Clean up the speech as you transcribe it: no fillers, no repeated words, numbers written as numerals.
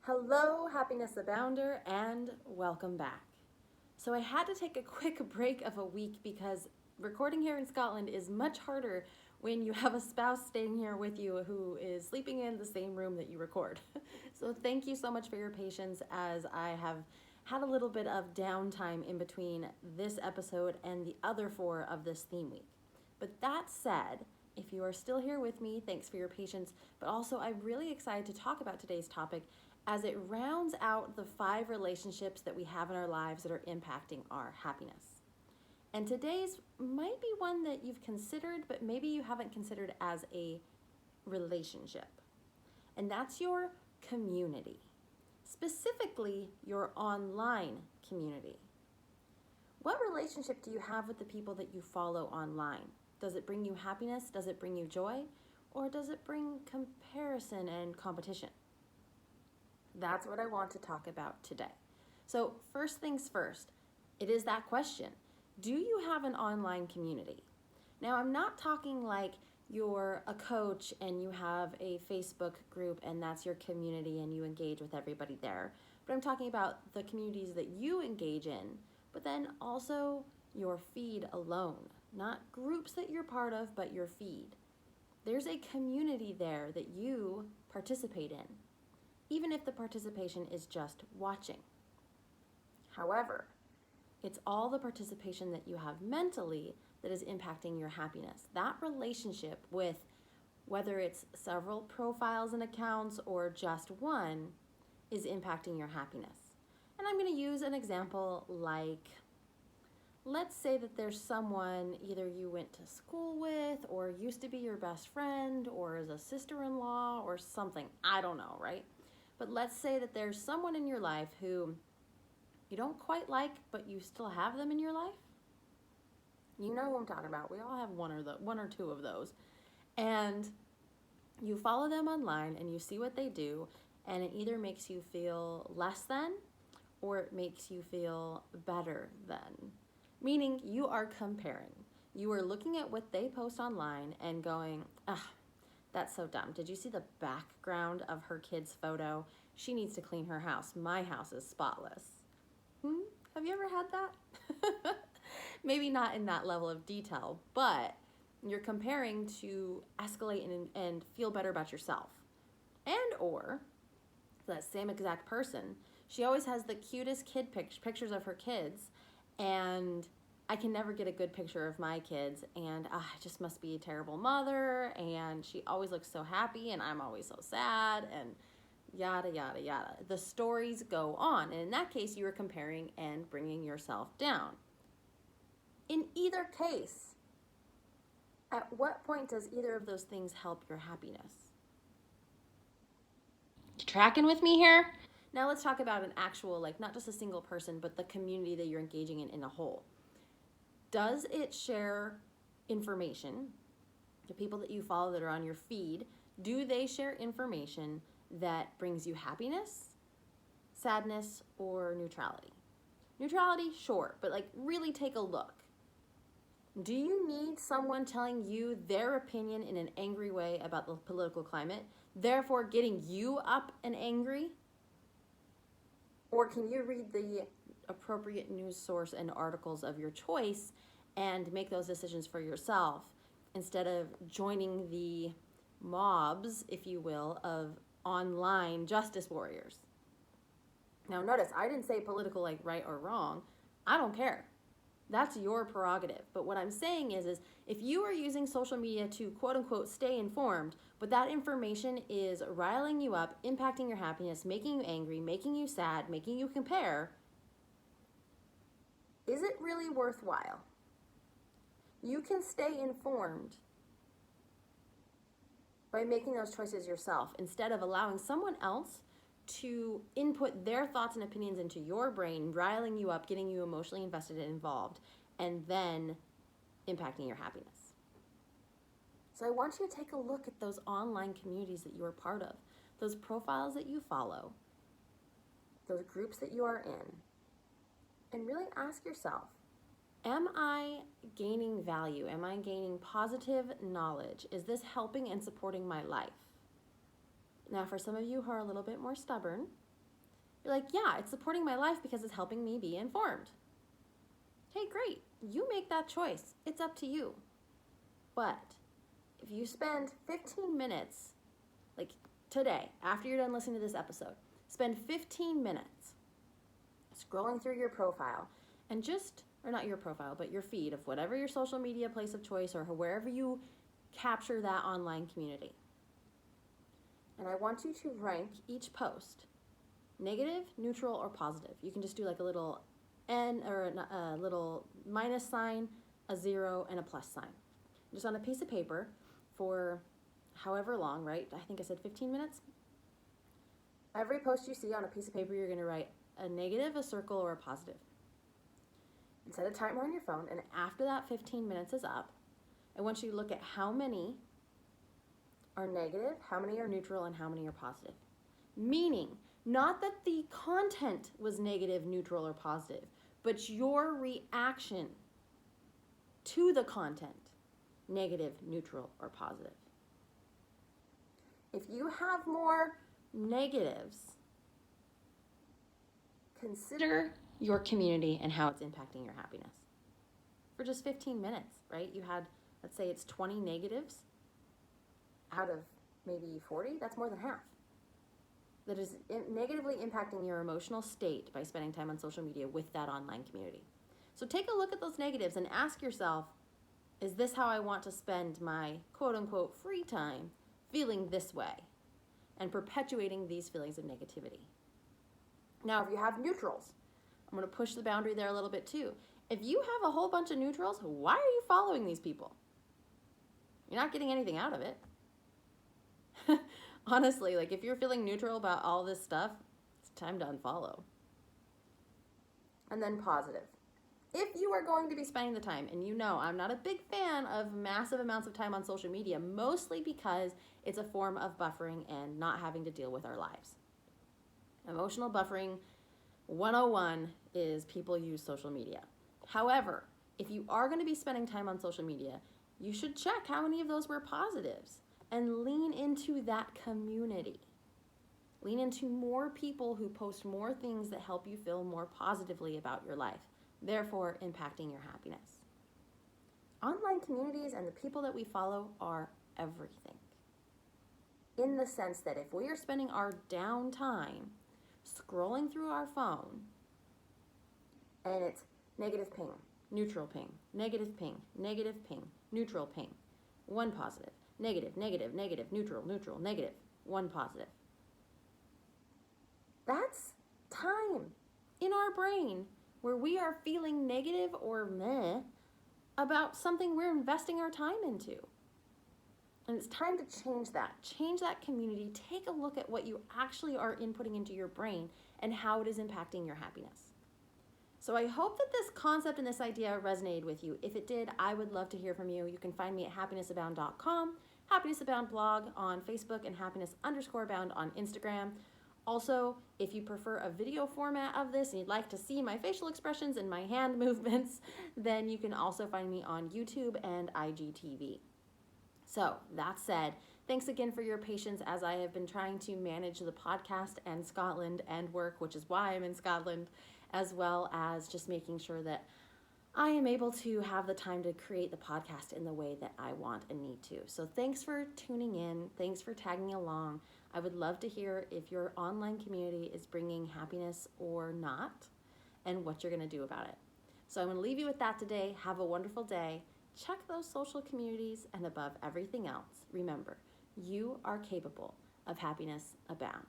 Hello, Happiness Abounder, and welcome back. So, I had to take a quick break of a week because recording here in Scotland is much harder when you have a spouse staying here with you who is sleeping in the same room that you record. So, thank you so much for your patience as I have had a little bit of downtime in between this episode and the other four of this theme week. But that said, if you are still here with me, thanks for your patience. But also, I'm really excited to talk about today's topic as it rounds out the 5 relationships that we have in our lives that are impacting our happiness. And today's might be one that you've considered, but maybe you haven't considered as a relationship. And that's your community, specifically your online community. What relationship do you have with the people that you follow online? Does it bring you happiness? Does it bring you joy? Or does it bring comparison and competition? That's what I want to talk about today. So, first things first, it is that question. Do you have an online community? Now, I'm not talking like you're a coach and you have a Facebook group and that's your community and you engage with everybody there. But I'm talking about the communities that you engage in, but then also your feed alone. Not groups that you're part of, but your feed. There's a community there that you participate in, even if the participation is just watching. However, it's all the participation that you have mentally that is impacting your happiness. That relationship with whether it's several profiles and accounts or just one is impacting your happiness. And I'm going to use an example like, let's say that there's someone either you went to school with or used to be your best friend or is a sister-in-law or something. I don't know, right? But let's say that there's someone in your life who you don't quite like, but you still have them in your life. You know who I'm talking about. We all have one or two of those. And you follow them online and you see what they do, and it either makes you feel less than or it makes you feel better than. Meaning you are comparing. You are looking at what they post online and going, that's so dumb. Did you see the background of her kid's photo? She needs to clean her house. My house is spotless. Have you ever had that? Maybe not in that level of detail, but you're comparing to escalate and feel better about yourself. And or that same exact person, she always has the cutest pictures of her kids, and I can never get a good picture of my kids, and I just must be a terrible mother, and she always looks so happy, and I'm always so sad, and yada, yada, yada. The stories go on, and in that case, you are comparing and bringing yourself down. In either case, at what point does either of those things help your happiness? Tracking with me here? Now let's talk about an actual, like not just a single person, but the community that you're engaging in a whole. Does it share information? The people that you follow that are on your feed, do they share information that brings you happiness, sadness, or neutrality? Neutrality, sure, but like really take a look. Do you need someone telling you their opinion in an angry way about the political climate, therefore getting you up and angry? Or can you read the appropriate news source and articles of your choice and make those decisions for yourself instead of joining the mobs, if you will, of online justice warriors? Now notice, I didn't say political like right or wrong. I don't care. That's your prerogative. But what I'm saying is if you are using social media to quote unquote stay informed, but that information is riling you up, impacting your happiness, making you angry, making you sad, making you compare, is it really worthwhile? You can stay informed by making those choices yourself instead of allowing someone else to input their thoughts and opinions into your brain, riling you up, getting you emotionally invested and involved, and then impacting your happiness. So I want you to take a look at those online communities that you are part of, those profiles that you follow, those groups that you are in, and really ask yourself, am I gaining value? Am I gaining positive knowledge? Is this helping and supporting my life? Now, for some of you who are a little bit more stubborn, You're like, yeah, it's supporting my life because it's helping me be informed. Hey, great. You make that choice. It's up to you. But if you spend 15 minutes, like today, after you're done listening to this episode, spend 15 minutes scrolling through your profile and just, or not your profile, but your feed of whatever your social media place of choice or wherever you capture that online community. And I want you to rank each post negative, neutral, or positive. You can just do like a little N or a little minus sign, a 0, and a plus sign. Just on a piece of paper for however long, right? I think I said 15 minutes. Every post you see on a piece of paper, you're going to write a negative, a circle, or a positive. And set a timer on your phone, and after that 15 minutes is up, I want you to look at how many are negative, how many are neutral, and how many are positive. Meaning, not that the content was negative, neutral, or positive, but your reaction to the content, negative, neutral, or positive. If you have more negatives, consider your community and how it's impacting your happiness. For just 15 minutes, right? You had, let's say it's 20 negatives out of maybe 40, that's more than half. That is negatively impacting your emotional state by spending time on social media with that online community. So take a look at those negatives and ask yourself, is this how I want to spend my quote unquote free time, feeling this way and perpetuating these feelings of negativity? Now, if you have neutrals, I'm going to push the boundary there a little bit too. If you have a whole bunch of neutrals, why are you following these people? You're not getting anything out of it. Honestly, like if you're feeling neutral about all this stuff, it's time to unfollow. And then positive. If you are going to be spending the time, and you know I'm not a big fan of massive amounts of time on social media, mostly because it's a form of buffering and not having to deal with our lives. Emotional buffering 101 is people use social media. However, if you are going to be spending time on social media, you should check how many of those were positives and lean into that community. Lean into more people who post more things that help you feel more positively about your life, therefore impacting your happiness. Online communities and the people that we follow are everything. In the sense that if we are spending our downtime scrolling through our phone and it's negative ping, neutral ping, negative ping, negative ping, neutral ping, one positive, negative, negative, negative, neutral, neutral, negative, one positive. That's time in our brain where we are feeling negative or meh about something we're investing our time into. And it's time to change that. Change that community. Take a look at what you actually are inputting into your brain and how it is impacting your happiness. So I hope that this concept and this idea resonated with you. If it did, I would love to hear from you. You can find me at happinessabound.com, Happiness Abound blog on Facebook, and happiness_abound on Instagram. Also, if you prefer a video format of this and you'd like to see my facial expressions and my hand movements, then you can also find me on YouTube and IGTV. So that said, thanks again for your patience as I have been trying to manage the podcast and Scotland and work, which is why I'm in Scotland, as well as just making sure that I am able to have the time to create the podcast in the way that I want and need to. So thanks for tuning in. Thanks for tagging along. I would love to hear if your online community is bringing happiness or not and what you're going to do about it. So I'm going to leave you with that today. Have a wonderful day. Check those social communities, and above everything else, remember, you are capable of happiness abound.